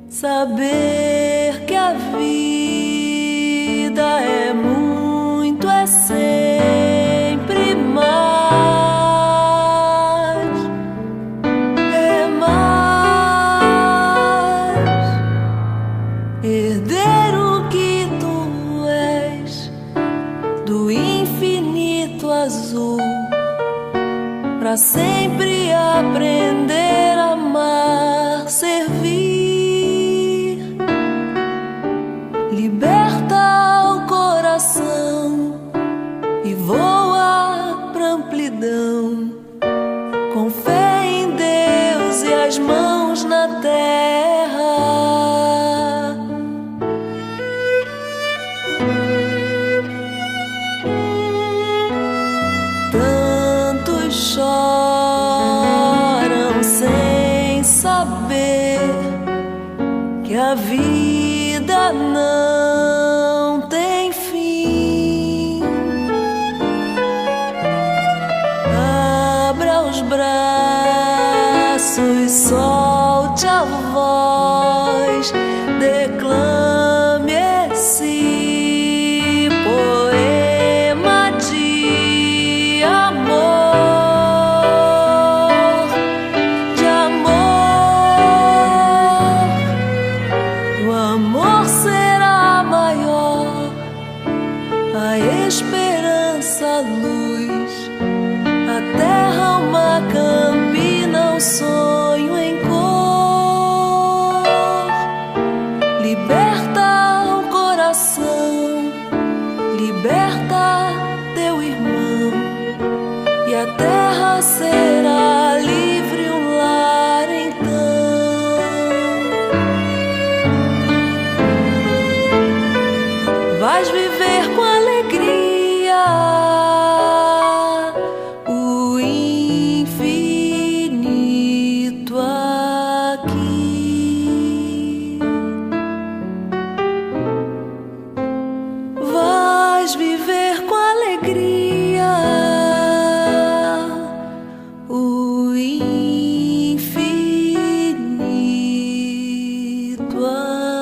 Saber que a vida é muito, é sempre mais, é mais. Herder o que tu és do infinito azul, pra sempre aprender a amar, servir. Liberta o coração e voa pra amplidão, com fé em Deus e as mãos na terra. Tantos choram sem saber que a vida não tem fim. Abra os braços, solte a voz, declame esse poema de amor, de amor. O amor será maior, a esperança, a luz, a terra, uma campina, um sonho em cor. Liberta o coração, liberta teu irmão, e a terra será livre, um lar então. Vais viver com alegria o infinito aqui. Vais viver com alegria o infinito aqui.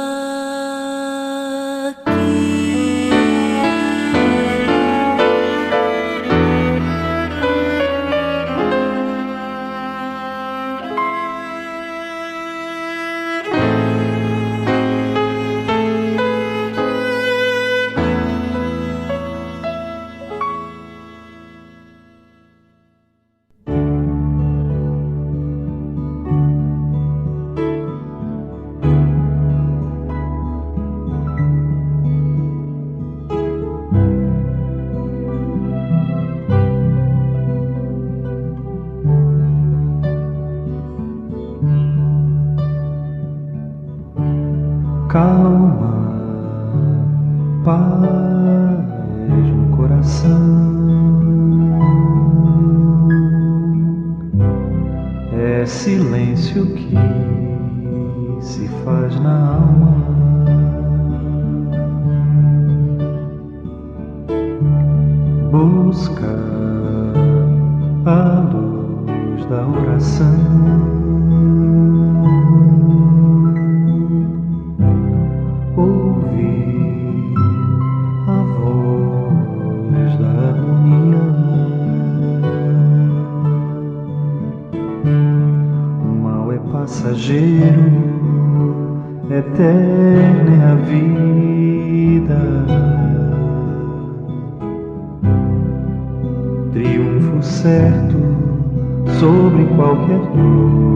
calma, paz no coração. É silêncio que se faz na alma. Busca a luz da oração. Ouvir a voz da harmonia. O mal é passageiro, eterna é a vida. Triunfo certo sobre qualquer dor.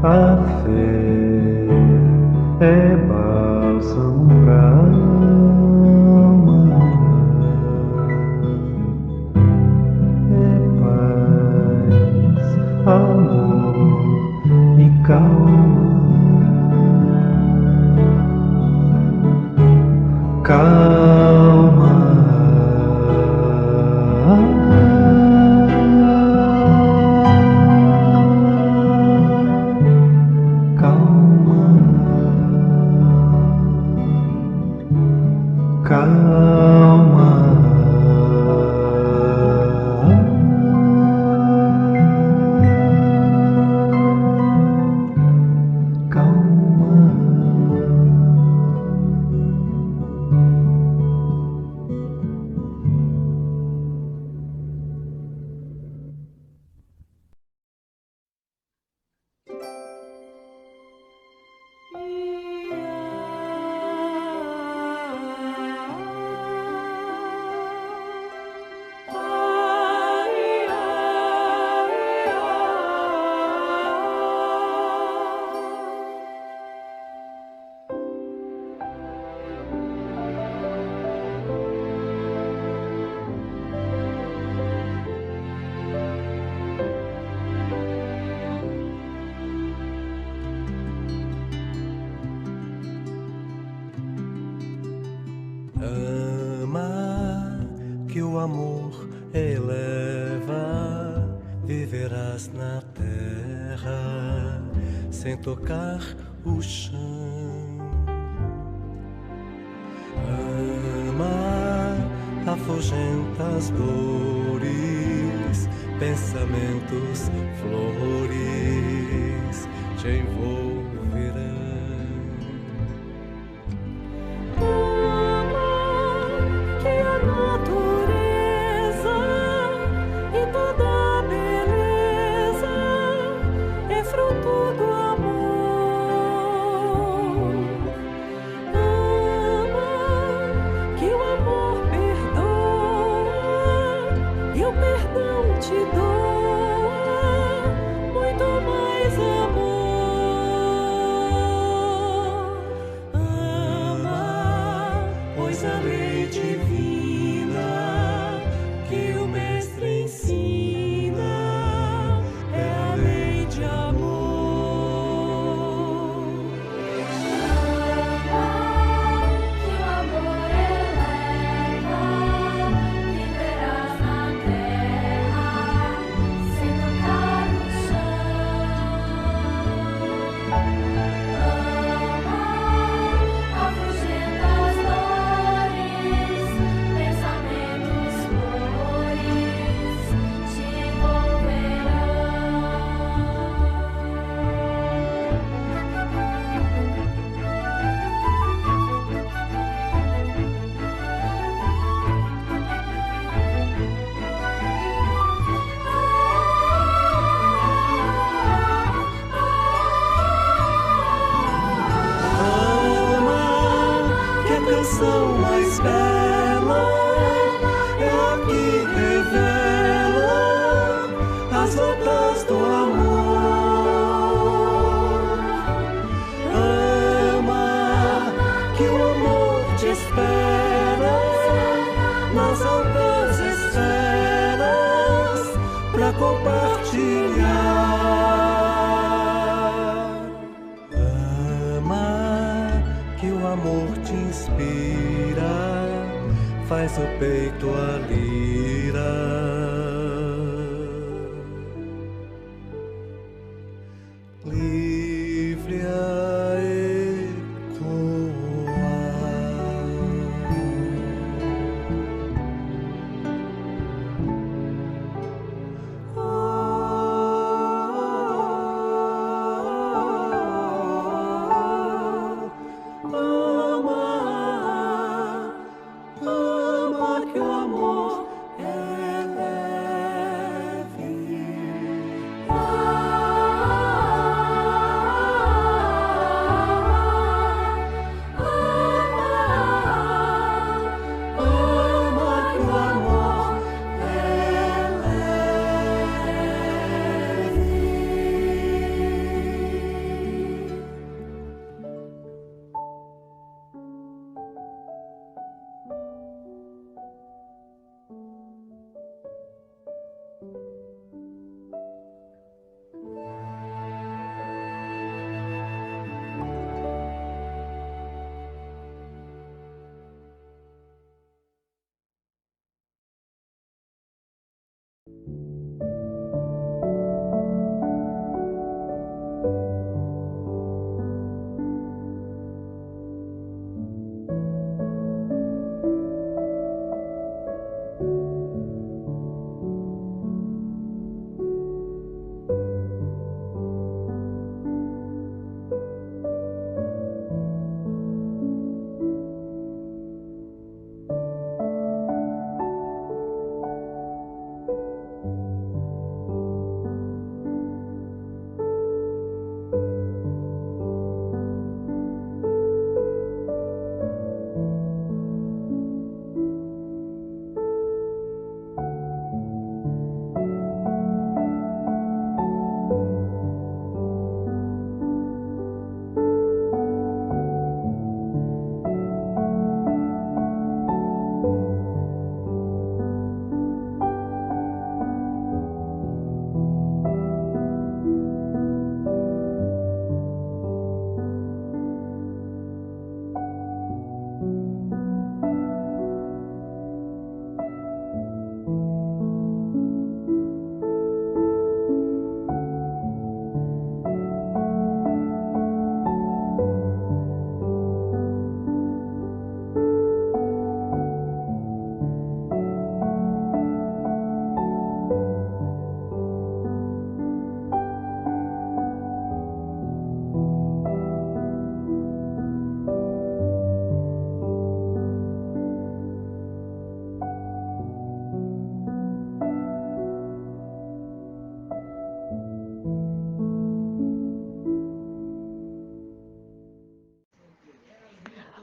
A fé é bálsamo pra alma, é paz, amor e calma. Calma, calma, calma, Ama, que o amor eleva, viverás na terra sem tocar o chão. Ama, afugenta as dores, pensamentos, flores te envolverão. A lei divina que o mestre ensina é a lei de amor. Que o amor eleva, viverás na terra sem tocar o chão. Afugenta as dores, pensamentos, flores te envolverão. Ama, que a canção mais bela é a que revela as notas do amor. Ama, que o amor te espera nas altas esferas pra compartilhar. amor te inspira, faz o peito a lira. Livre a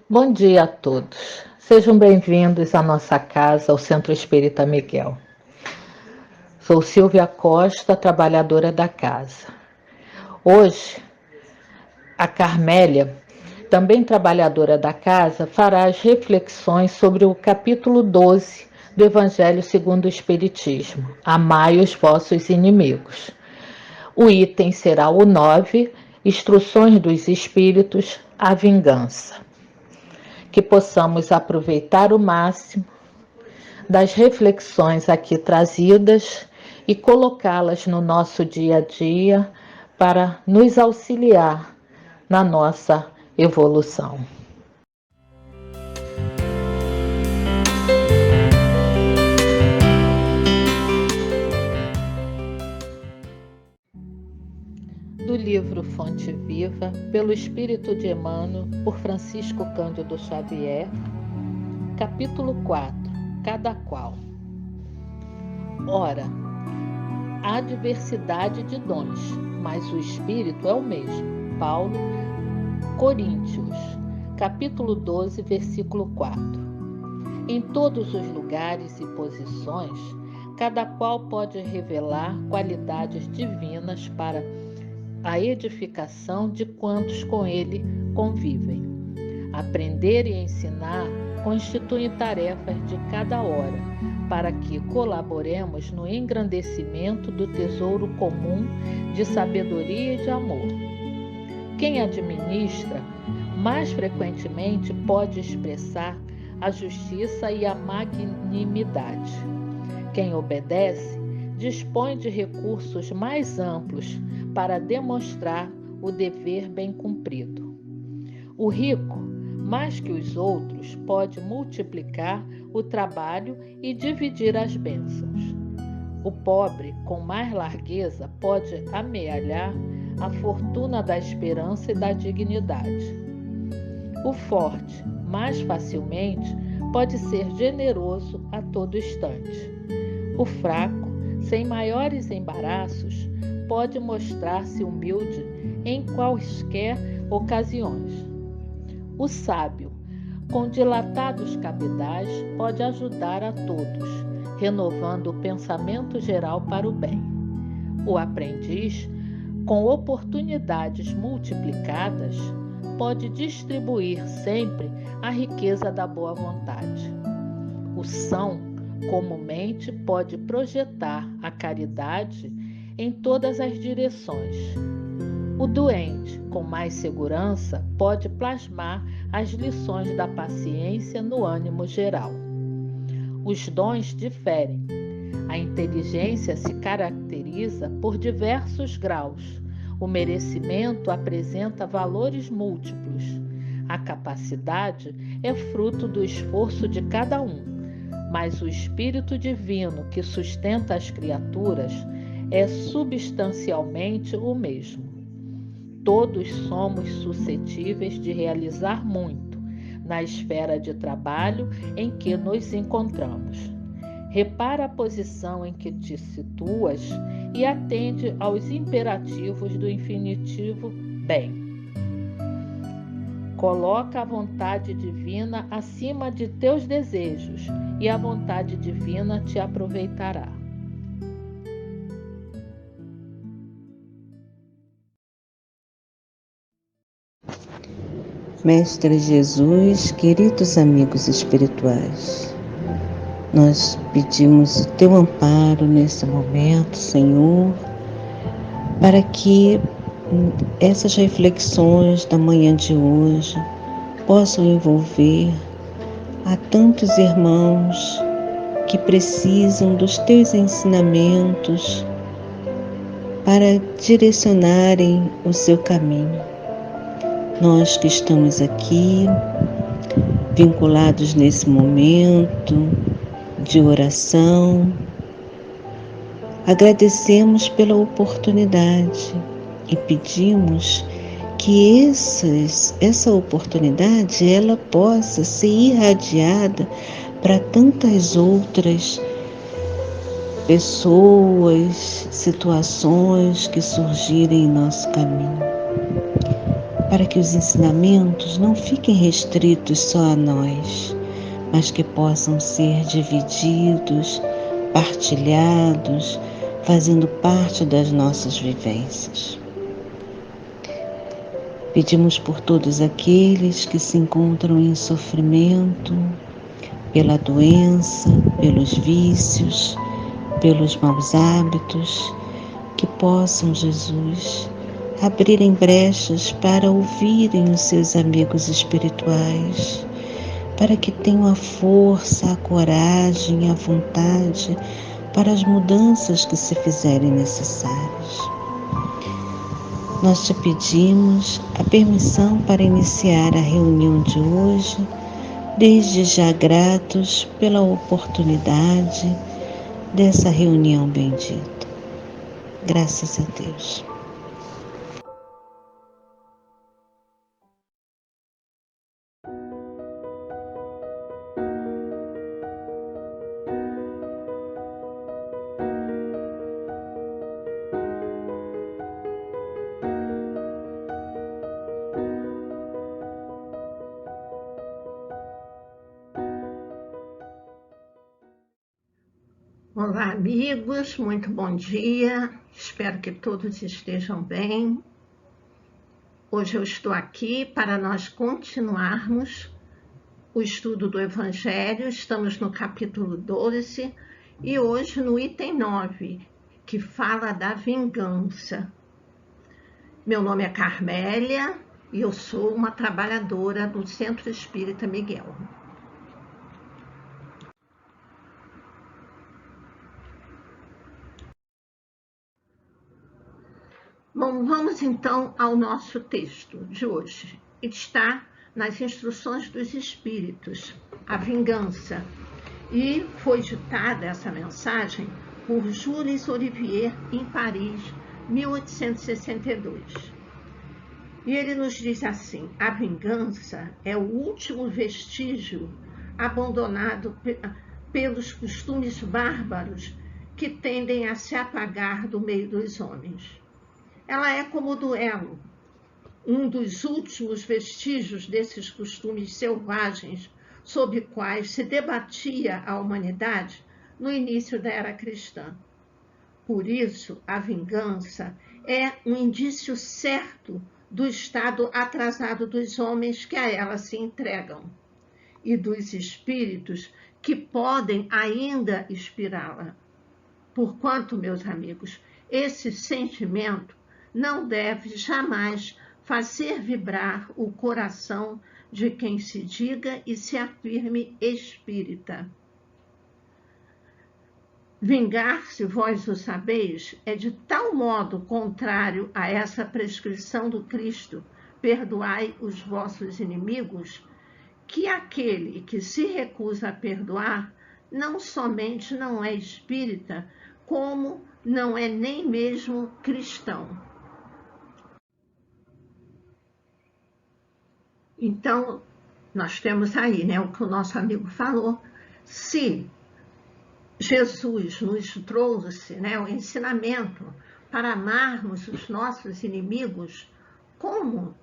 Bom dia a todos. Sejam bem-vindos à nossa casa, ao Centro Espírita Miguel. Sou Silvia Costa, trabalhadora da casa. Hoje, a Carmélia, também trabalhadora da casa, fará as reflexões sobre o capítulo 12 do Evangelho segundo o Espiritismo. Amai os vossos inimigos. O item será o 9, Instruções dos Espíritos, a vingança. Que possamos aproveitar o máximo das reflexões aqui trazidas e colocá-las no nosso dia a dia para nos auxiliar na nossa evolução. Do livro Fonte Viva, pelo Espírito de Emmanuel, por Francisco Cândido Xavier, capítulo 4, Cada qual. Ora, há diversidade de dons, mas o Espírito é o mesmo. Paulo, Coríntios, capítulo 12, versículo 4. Em todos os lugares e posições, cada qual pode revelar qualidades divinas para a edificação de quantos com ele convivem. Aprender e ensinar constituem tarefas de cada hora, para que colaboremos no engrandecimento do tesouro comum de sabedoria e de amor. Quem administra, mais frequentemente pode expressar a justiça e a magnanimidade. Quem obedece, dispõe de recursos mais amplos para demonstrar o dever bem cumprido. O rico, mais que os outros, pode multiplicar o trabalho e dividir as bênçãos. O pobre, com mais largueza, pode amealhar a fortuna da esperança e da dignidade. O forte, mais facilmente, pode ser generoso a todo instante. O fraco, sem maiores embaraços, pode mostrar-se humilde em quaisquer ocasiões. O sábio, com dilatados cabedais, pode ajudar a todos, renovando o pensamento geral para o bem. O aprendiz, com oportunidades multiplicadas, pode distribuir sempre a riqueza da boa vontade. O são, comumente, pode projetar a caridade em todas as direções. O doente, com mais segurança, pode plasmar as lições da paciência no ânimo geral. Os dons diferem. A inteligência se caracteriza por diversos graus. O merecimento apresenta valores múltiplos. A capacidade é fruto do esforço de cada um, mas o Espírito Divino que sustenta as criaturas é substancialmente o mesmo. Todos somos suscetíveis de realizar muito na esfera de trabalho em que nos encontramos. Repara a posição em que te situas e atende aos imperativos do infinitivo bem. Coloca a vontade divina acima de teus desejos e a vontade divina te aproveitará. Mestre Jesus, queridos amigos espirituais, nós pedimos o teu amparo nesse momento, Senhor, para que essas reflexões da manhã de hoje possam envolver a tantos irmãos que precisam dos teus ensinamentos para direcionarem o seu caminho. Nós que estamos aqui, vinculados nesse momento de oração, agradecemos pela oportunidade e pedimos que essa oportunidade ela possa ser irradiada para tantas outras pessoas, situações que surgirem em nosso caminho, para que os ensinamentos não fiquem restritos só a nós, mas que possam ser divididos, partilhados, fazendo parte das nossas vivências. Pedimos por todos aqueles que se encontram em sofrimento, pela doença, pelos vícios, pelos maus hábitos, que possam, Jesus, abrirem brechas para ouvirem os seus amigos espirituais, para que tenham a força, a coragem, a vontade para as mudanças que se fizerem necessárias. Nós te pedimos a permissão para iniciar a reunião de hoje, desde já gratos pela oportunidade dessa reunião bendita. Graças a Deus. Olá, amigos, muito bom dia, espero que todos estejam bem. Hoje eu estou aqui para nós continuarmos o estudo do Evangelho, estamos no capítulo 12 e hoje no item 9, que fala da vingança. Meu nome é Carmélia e eu sou uma trabalhadora do Centro Espírita Miguel. Bom, vamos então ao nosso texto de hoje. Ele está nas Instruções dos Espíritos, a vingança. E foi ditada essa mensagem por Jules Olivier em Paris, 1862. E ele nos diz assim: a vingança é o último vestígio abandonado pelos costumes bárbaros que tendem a se apagar do meio dos homens. Ela é como o duelo, um dos últimos vestígios desses costumes selvagens sobre quais se debatia a humanidade no início da era cristã. Por isso, a vingança é um indício certo do estado atrasado dos homens que a ela se entregam e dos espíritos que podem ainda inspirá-la. Porquanto, meus amigos, esse sentimento não deve jamais fazer vibrar o coração de quem se diga e se afirme espírita. Vingar-se, vós o sabeis, é de tal modo contrário a essa prescrição do Cristo, perdoai os vossos inimigos, que aquele que se recusa a perdoar não somente não é espírita, como não é nem mesmo cristão. Então, nós temos aí, né, o que o nosso amigo falou. Se Jesus nos trouxe, né, o ensinamento para amarmos os nossos inimigos, como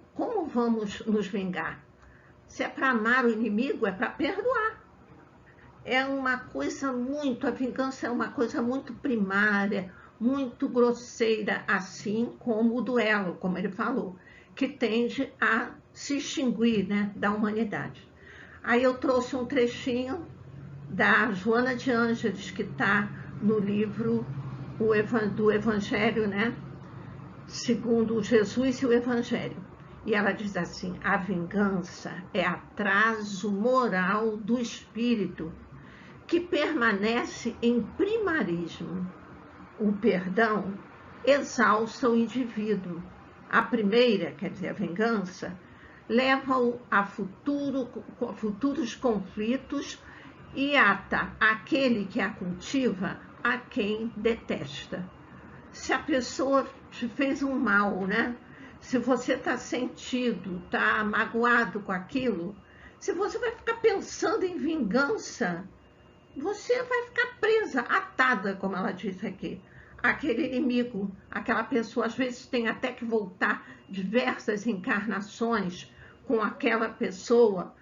vamos nos vingar? Se é para amar o inimigo, é para perdoar. É uma coisa muito, a vingança é uma coisa muito primária, muito grosseira, assim como o duelo, como ele falou, que tende a se extinguir, né, da humanidade. Aí eu trouxe um trechinho da Joana de Ângeles, que está no livro do Evangelho, né, segundo Jesus e o Evangelho. E ela diz assim: a vingança é atraso moral do espírito, que permanece em primarismo. O perdão exalça o indivíduo. A primeira, quer dizer, a vingança, leva-o a futuros conflitos e ata aquele que a cultiva a quem detesta. Se a pessoa te fez um mal, né? Se você está sentido, está magoado com aquilo, se você vai ficar pensando em vingança, você vai ficar presa, atada, como ela disse aqui, aquele inimigo, aquela pessoa. Às vezes tem até que voltar diversas encarnações com aquela pessoa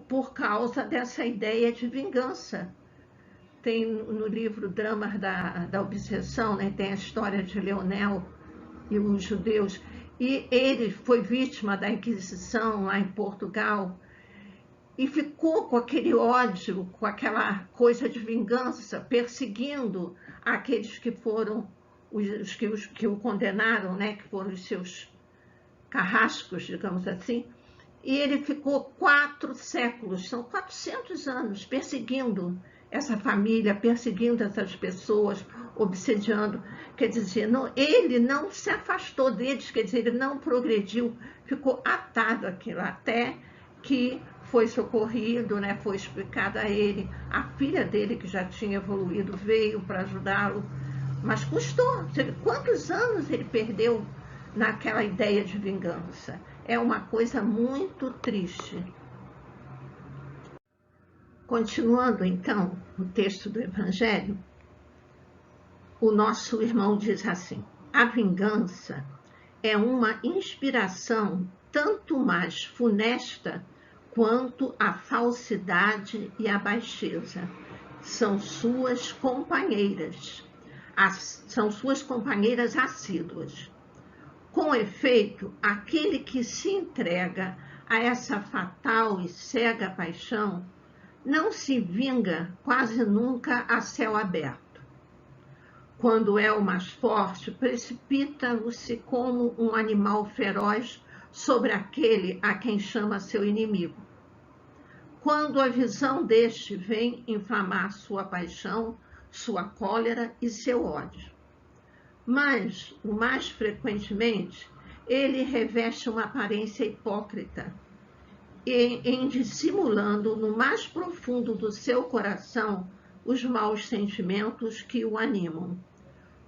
por causa dessa ideia de vingança. Tem no livro Dramas da Obsessão, né, tem a história de Leonel e os judeus, e ele foi vítima da Inquisição lá em Portugal, e ficou com aquele ódio, com aquela coisa de vingança, perseguindo aqueles que foram os que o condenaram, né, que foram os seus carrascos, digamos assim. E ele ficou 4 séculos, são 400 anos, perseguindo essa família, perseguindo essas pessoas, obsediando. Quer dizer, ele não se afastou deles, quer dizer, ele não progrediu, ficou atado àquilo, até que foi socorrido, né, foi explicado a ele. A filha dele, que já tinha evoluído, veio para ajudá-lo, mas custou. Quantos anos ele perdeu naquela ideia de vingança? É uma coisa muito triste. Continuando, então, o texto do Evangelho, o nosso irmão diz assim: a vingança é uma inspiração tanto mais funesta quanto a falsidade e a baixeza. São suas companheiras assíduas. Com efeito, aquele que se entrega a essa fatal e cega paixão não se vinga quase nunca a céu aberto. quando é o mais forte, precipita-se como um animal feroz sobre aquele a quem chama seu inimigo. Quando a visão deste vem inflamar sua paixão, sua cólera e seu ódio. Mas, o mais frequentemente, ele reveste uma aparência hipócrita, em dissimulando no mais profundo do seu coração os maus sentimentos que o animam.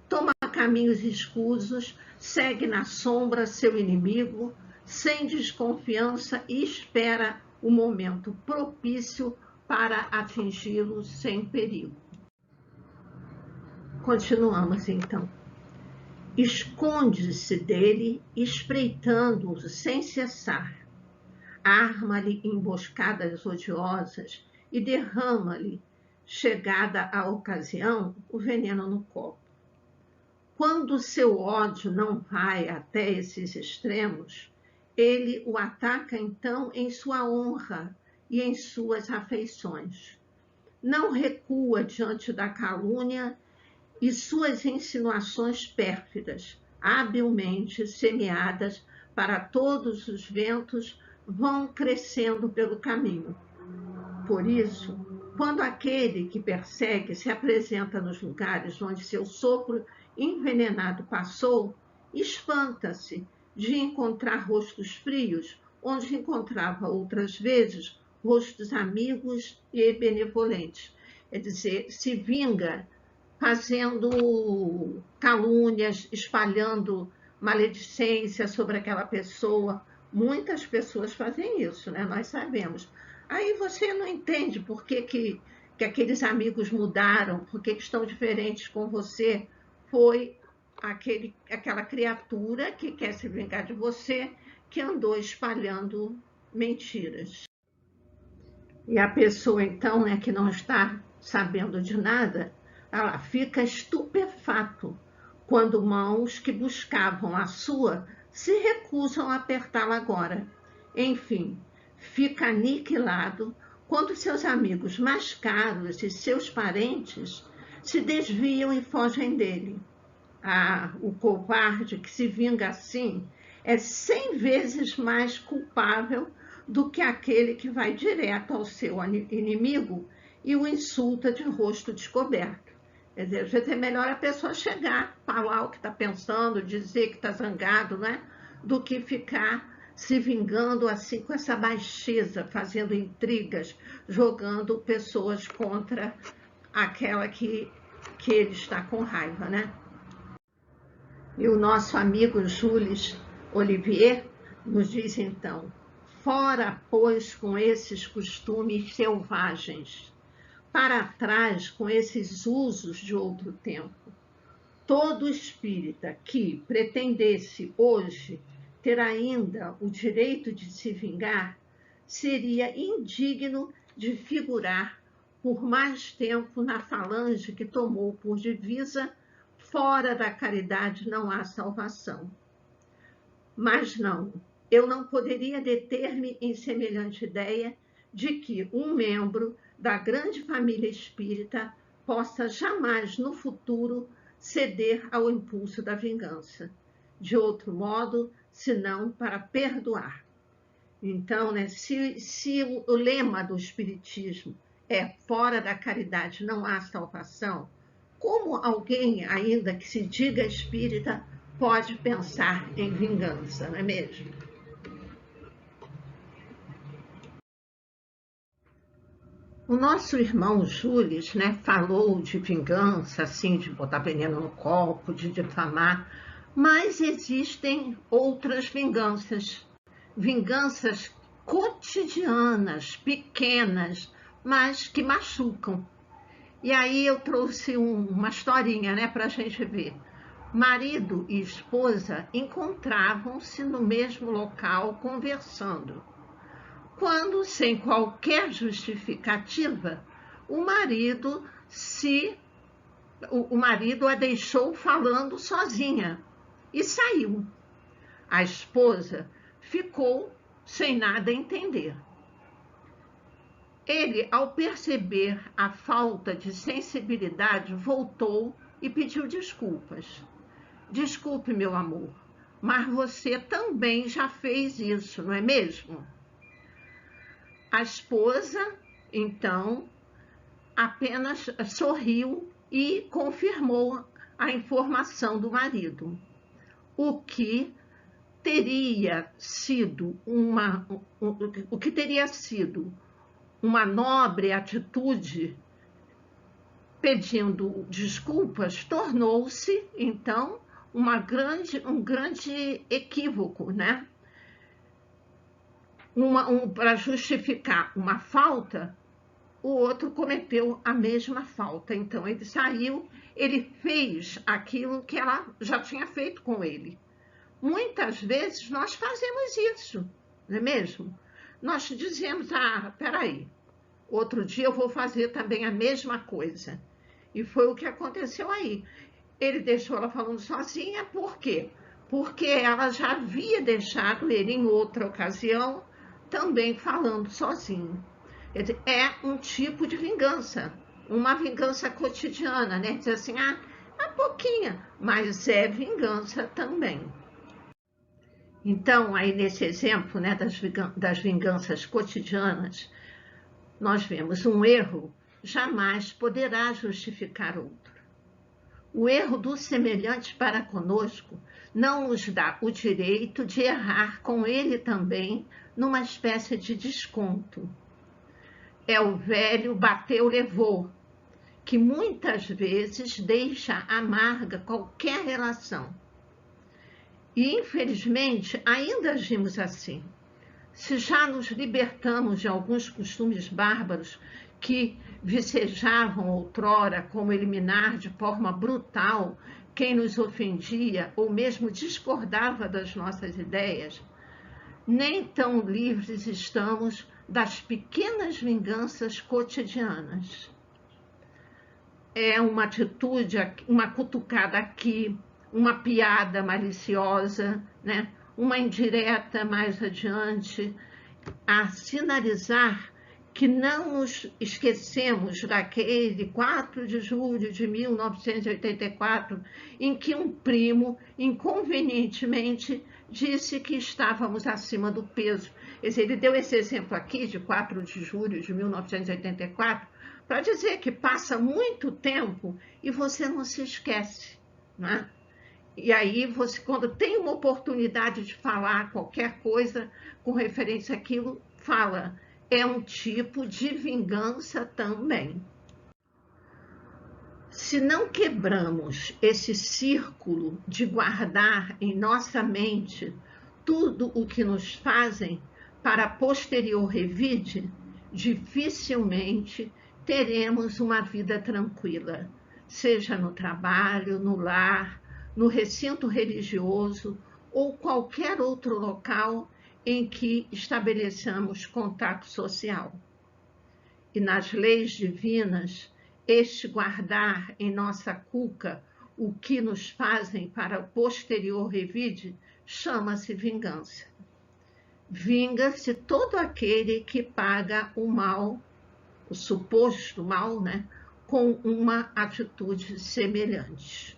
Toma caminhos escusos, segue na sombra seu inimigo, sem desconfiança e espera o momento propício para atingi-lo sem perigo. Continuamos então. Esconde-se dele, espreitando-o sem cessar. Arma-lhe emboscadas odiosas e derrama-lhe, chegada a ocasião, o veneno no copo. Quando seu ódio não vai até esses extremos, ele o ataca então em sua honra e em suas afeições. Não recua diante da calúnia e suas insinuações pérfidas, habilmente semeadas para todos os ventos, vão crescendo pelo caminho. Por isso, quando aquele que persegue se apresenta nos lugares onde seu sopro envenenado passou, espanta-se de encontrar rostos frios, onde encontrava outras vezes rostos amigos e benevolentes. Quer dizer, se vinga fazendo calúnias, espalhando maledicência sobre aquela pessoa. Muitas pessoas fazem isso, né? Nós sabemos. Aí você não entende por que aqueles amigos mudaram, por que estão diferentes com você. Foi aquela criatura que quer se vingar de você, que andou espalhando mentiras. E a pessoa, então, né, que não está sabendo de nada, ela fica estupefato quando mãos que buscavam a sua se recusam a apertá-la agora. Enfim, fica aniquilado quando seus amigos mais caros e seus parentes se desviam e fogem dele. O covarde que se vinga assim é 100 vezes mais culpável do que aquele que vai direto ao seu inimigo e o insulta de rosto descoberto. Quer dizer, às vezes é melhor a pessoa chegar, falar o que está pensando, dizer que está zangado, né? Do que ficar se vingando assim com essa baixeza, fazendo intrigas, jogando pessoas contra aquela que ele está com raiva, né? E o nosso amigo Jules Olivier nos diz então: fora, pois, com esses costumes selvagens, para trás com esses usos de outro tempo. Todo espírita que pretendesse hoje ter ainda o direito de se vingar, seria indigno de figurar por mais tempo na falange que tomou por divisa: fora da caridade não há salvação. Mas não, eu não poderia deter-me em semelhante ideia de que um membro da grande família espírita possa jamais no futuro ceder ao impulso da vingança. De outro modo, senão para perdoar. Então, né, se o lema do Espiritismo é fora da caridade não há salvação, como alguém ainda que se diga espírita pode pensar em vingança, não é mesmo? O nosso irmão Jules, né, falou de vingança, assim, de botar veneno no copo, de difamar, mas existem outras vinganças. Vinganças cotidianas, pequenas, mas que machucam. E aí eu trouxe uma historinha, né, para a gente ver. Marido e esposa encontravam-se no mesmo local conversando, quando, sem qualquer justificativa, o marido a deixou falando sozinha e saiu. A esposa ficou sem nada entender. Ele, ao perceber a falta de sensibilidade, voltou e pediu desculpas. Desculpe, meu amor, mas você também já fez isso, não é mesmo? A esposa, então, apenas sorriu e confirmou a informação do marido, o que teria sido uma nobre atitude, pedindo desculpas, tornou-se, então, um grande equívoco, né? Para justificar uma falta, o outro cometeu a mesma falta. Então, ele saiu, ele fez aquilo que ela já tinha feito com ele. Muitas vezes nós fazemos isso, não é mesmo? Nós dizemos, peraí, outro dia eu vou fazer também a mesma coisa. E foi o que aconteceu aí. Ele deixou ela falando sozinha, por quê? Porque ela já havia deixado ele em outra ocasião também falando sozinho. Quer dizer, é um tipo de vingança, uma vingança cotidiana, né? Diz assim, é pouquinha, mas é vingança também. Então, aí nesse exemplo, né, das vinganças cotidianas, nós vemos um erro jamais poderá justificar outro. O erro do semelhante para conosco não nos dá o direito de errar com ele também numa espécie de desconto. É o velho bateu, levou, que muitas vezes deixa amarga qualquer relação. E, infelizmente, ainda agimos assim. Se já nos libertamos de alguns costumes bárbaros que vicejavam outrora como eliminar de forma brutal quem nos ofendia ou mesmo discordava das nossas ideias, nem tão livres estamos das pequenas vinganças cotidianas. É uma atitude, uma cutucada aqui, uma piada maliciosa, né? Uma indireta mais adiante, a sinalizar que não nos esquecemos daquele 4 de julho de 1984, em que um primo, inconvenientemente, disse que estávamos acima do peso. Ele deu esse exemplo aqui, de 4 de julho de 1984, para dizer que passa muito tempo e você não se esquece, não é? E aí, você, quando tem uma oportunidade de falar qualquer coisa com referência àquilo, fala. É um tipo de vingança também. Se não quebramos esse círculo de guardar em nossa mente tudo o que nos fazem para posterior revide, dificilmente teremos uma vida tranquila, seja no trabalho, no lar, no recinto religioso ou qualquer outro local em que estabeleçamos contato social. E nas leis divinas, este guardar em nossa cuca o que nos fazem para o posterior revide chama-se vingança. Vinga-se todo aquele que paga o mal, o suposto mal, né, com uma atitude semelhante.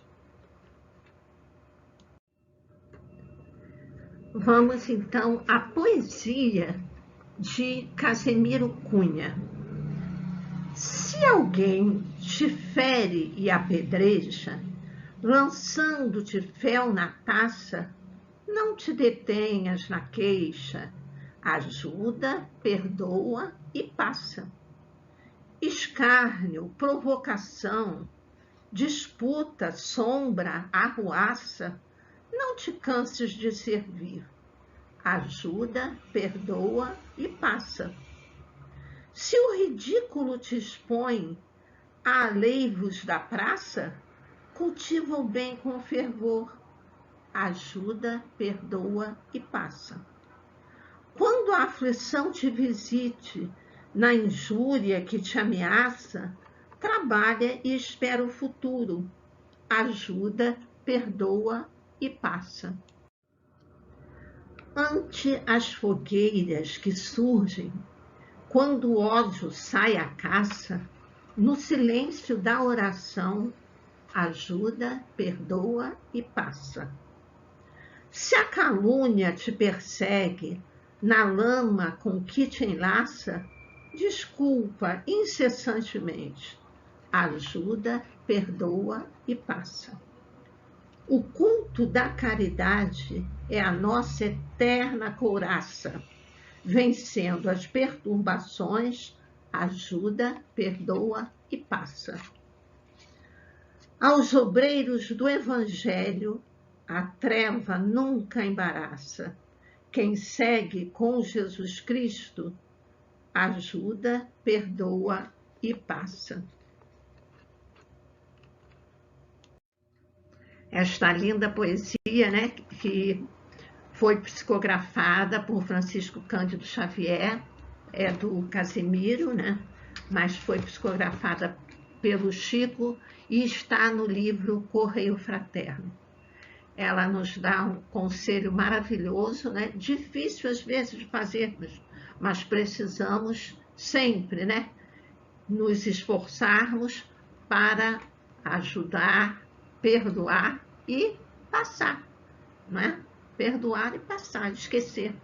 Vamos, então, à poesia de Casemiro Cunha. Se alguém te fere e apedreja, lançando-te fel na taça, não te detenhas na queixa, ajuda, perdoa e passa. Escárnio, provocação, disputa, sombra, arruaça, não te canses de servir. Ajuda, perdoa e passa. Se o ridículo te expõe a leivos da praça, cultiva o bem com fervor. Ajuda, perdoa e passa. Quando a aflição te visite na injúria que te ameaça, trabalha e espera o futuro. Ajuda, perdoa e passa. Ante as fogueiras que surgem, quando o ódio sai à caça, no silêncio da oração, ajuda, perdoa e passa. Se a calúnia te persegue, na lama com que te enlaça, desculpa incessantemente, ajuda, perdoa e passa. O culto da caridade é a nossa eterna couraça, vencendo as perturbações, ajuda, perdoa e passa. Aos obreiros do Evangelho, a treva nunca embaraça. Quem segue com Jesus Cristo, ajuda, perdoa e passa. Esta linda poesia, né, que foi psicografada por Francisco Cândido Xavier, é do Casimiro, né, mas foi psicografada pelo Chico e está no livro Correio Fraterno. Ela nos dá um conselho maravilhoso, né, difícil às vezes de fazermos, mas precisamos sempre, né, nos esforçarmos para ajudar, perdoar e passar, não é? Perdoar e passar, esquecer.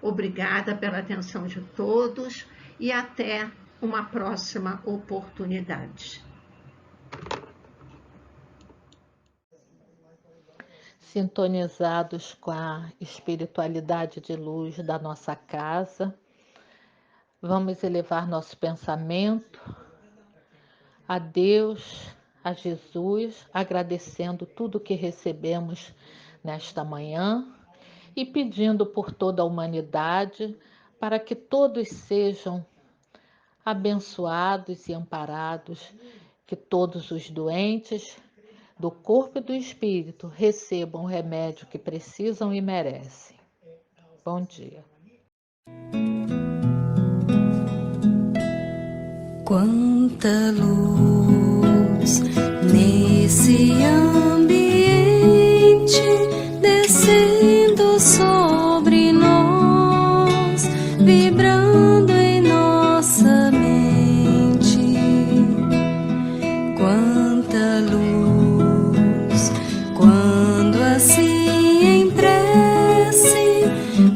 Obrigada pela atenção de todos e até uma próxima oportunidade. Sintonizados com a espiritualidade de luz da nossa casa, vamos elevar nosso pensamento a Deus, a Jesus, agradecendo tudo que recebemos nesta manhã e pedindo por toda a humanidade para que todos sejam abençoados e amparados, que todos os doentes do corpo e do espírito recebam o remédio que precisam e merecem. Bom dia. Quanta luz nesse ambiente descendo sobre nós, vibrando em nossa mente. Quanta luz quando assim em prece,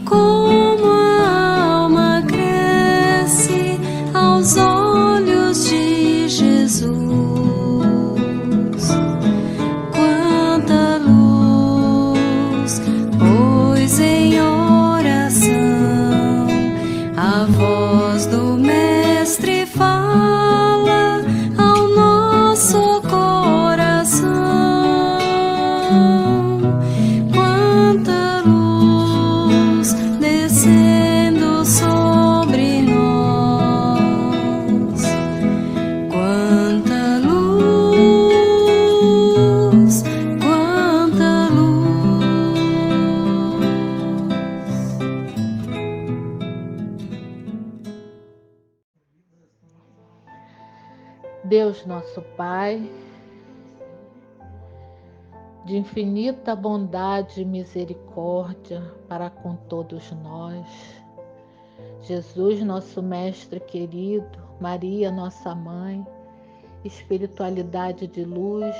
como a alma cresce aos olhos de Jesus. Quanta luz, pois em oração a voz do Mestre fala ao nosso coração. Quanta luz descendo sobre nós. Quanta luz, quanta luz. Deus nosso Pai, de infinita bondade e misericórdia para com todos nós, Jesus nosso Mestre querido, Maria nossa Mãe, espiritualidade de luz,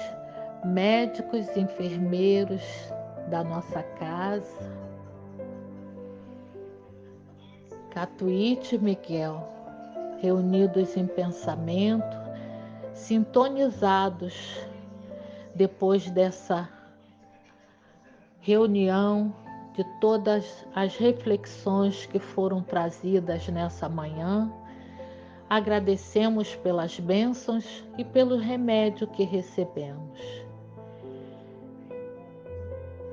médicos e enfermeiros da nossa casa, Catuíte e Miguel, reunidos em pensamento, sintonizados depois dessa reunião de todas as reflexões que foram trazidas nessa manhã. Agradecemos pelas bênçãos e pelo remédio que recebemos.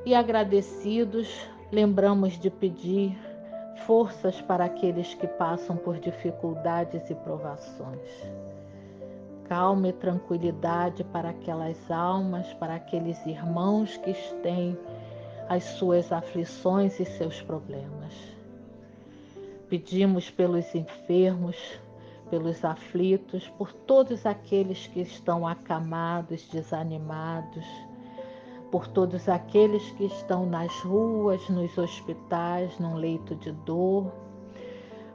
E agradecidos, lembramos de pedir forças para aqueles que passam por dificuldades e provações. Calma e tranquilidade para aquelas almas, para aqueles irmãos que têm as suas aflições e seus problemas. Pedimos pelos enfermos, pelos aflitos, por todos aqueles que estão acamados, desanimados, por todos aqueles que estão nas ruas, nos hospitais, num leito de dor,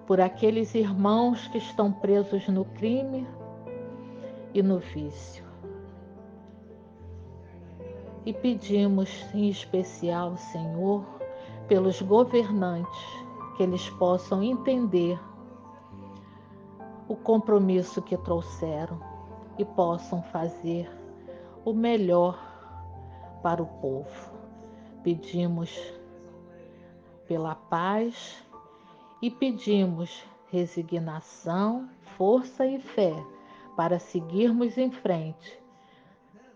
por aqueles irmãos que estão presos no crime e no vício. e pedimos em especial, Senhor, pelos governantes, que eles possam entender o compromisso que trouxeram e possam fazer o melhor para o povo. Pedimos pela paz e pedimos resignação, força e fé para seguirmos em frente,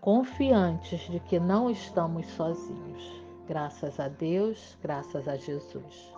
confiantes de que não estamos sozinhos. Graças a Deus, graças a Jesus.